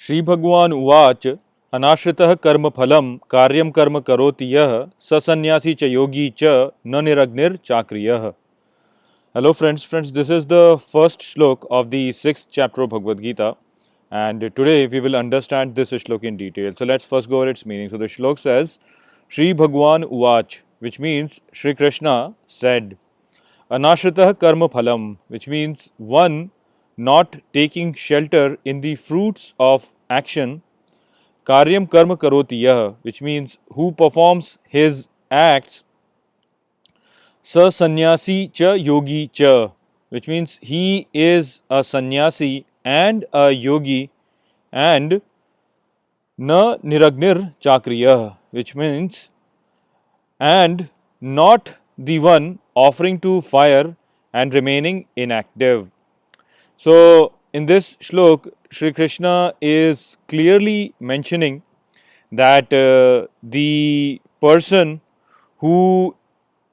श्री भगवान उवाच अनाश्रितः कर्म फलम कार्यम कर्म करोति यः स सन्यासी च योगी च न निरग्निर चाक्रियः. Hello friends, this is the first shlok of the 6th chapter of Bhagavad Gita, and today we will understand this shlok in detail. So let's first go over its meaning. So the shlok says Shri Bhagwan Uwach, which means Shri Krishna said, Anashritah karma phalam, which means one not taking shelter in the fruits of action, Karyam karma karoti yah, which means who performs his acts, Sa sannyasi cha yogi cha, which means he is a sannyasi and a yogi, and na niragnir chakriya, which means and not the one offering to fire and remaining inactive. So in this shlok, Shri Krishna is clearly mentioning that the person who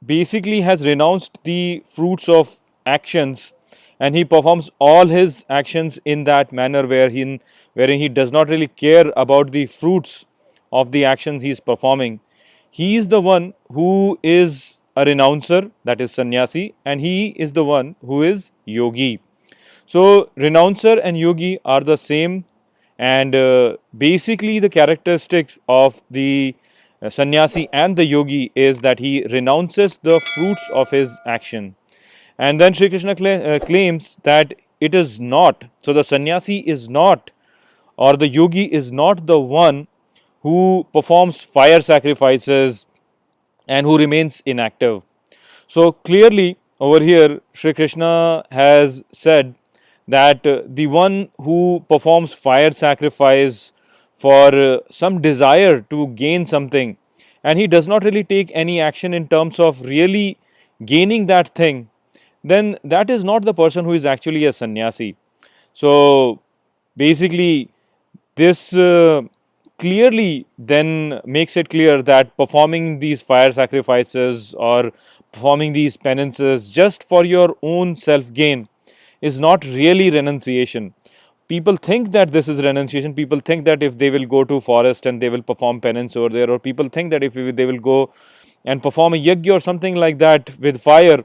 basically has renounced the fruits of actions and he performs all his actions in that manner wherein he does not really care about the fruits of the actions he is performing. He is the one who is a renouncer, that is sannyasi, and he is the one who is yogi. So renouncer and yogi are the same, and basically the characteristics of the sannyasi and the yogi is that he renounces the fruits of his action. And then Sri Krishna claims that it is not, so the sannyasi is not, or the yogi is not the one who performs fire sacrifices and who remains inactive. So clearly over here Sri Krishna has said that the one who performs fire sacrifice for some desire to gain something, and he does not really take any action in terms of really gaining that thing, then that is not the person who is actually a sannyasi. So basically this clearly then makes it clear that performing these fire sacrifices or performing these penances just for your own self gain is not really renunciation. People think that this is renunciation. People think that if they will go to forest and they will perform penance over there, or people think that if they will go and perform a yajna or something like that with fire,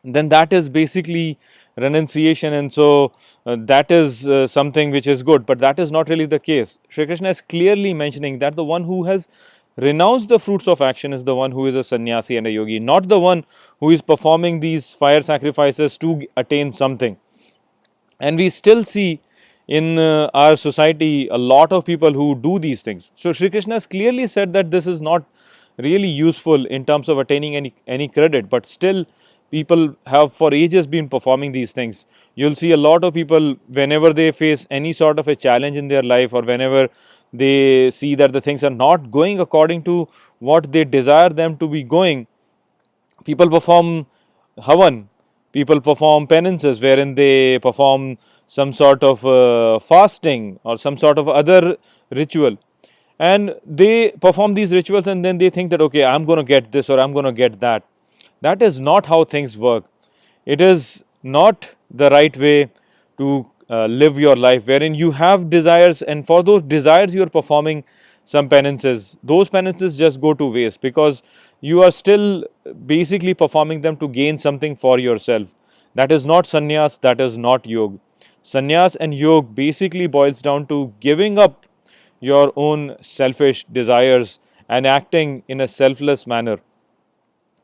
then that is basically renunciation, and so that is something which is good, but that is not really the case. Shri Krishna is clearly mentioning that the one who has renounced the fruits of action is the one who is a sannyasi and a yogi, not the one who is performing these fire sacrifices to attain something. And we still see in our society a lot of people who do these things. So Shri Krishna has clearly said that this is not really useful in terms of attaining any credit, but still people have for ages been performing these things. You'll see a lot of people whenever they face any sort of a challenge in their life, or whenever they see that the things are not going according to what they desire them to be going, people perform havan, people perform penances wherein they perform some sort of fasting or some sort of other ritual, and they perform these rituals and then they think that okay, I'm going to get this or I'm going to get that. That is not how things work. It is not the right way to live your life, wherein you have desires, and for those desires you are performing some penances. Those penances just go to waste because you are still basically performing them to gain something for yourself. That is not sannyas, that is not yoga. Sannyas and yoga basically boils down to giving up your own selfish desires and acting in a selfless manner.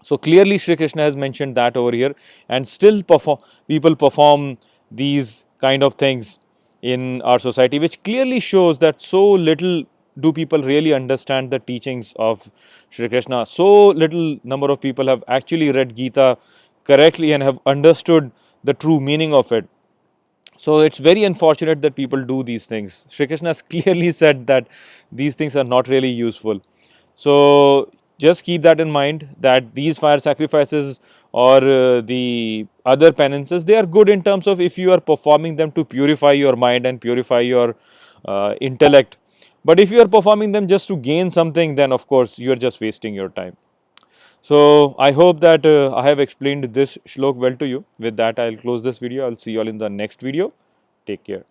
So clearly Shri Krishna has mentioned that over here, and still people perform these kind of things in our society, which clearly shows that so little do people really understand the teachings of Shri Krishna. So little number of people have actually read Gita correctly and have understood the true meaning of it. So it's very unfortunate that people do these things. Shri Krishna has clearly said that these things are not really useful. So just keep that in mind, that these fire sacrifices or the other penances, they are good in terms of if you are performing them to purify your mind and purify your intellect. But if you are performing them just to gain something, then of course you are just wasting your time. So I hope that I have explained this shlok well to you. With that, I'll close this video. I'll see you all in the next video. Take care.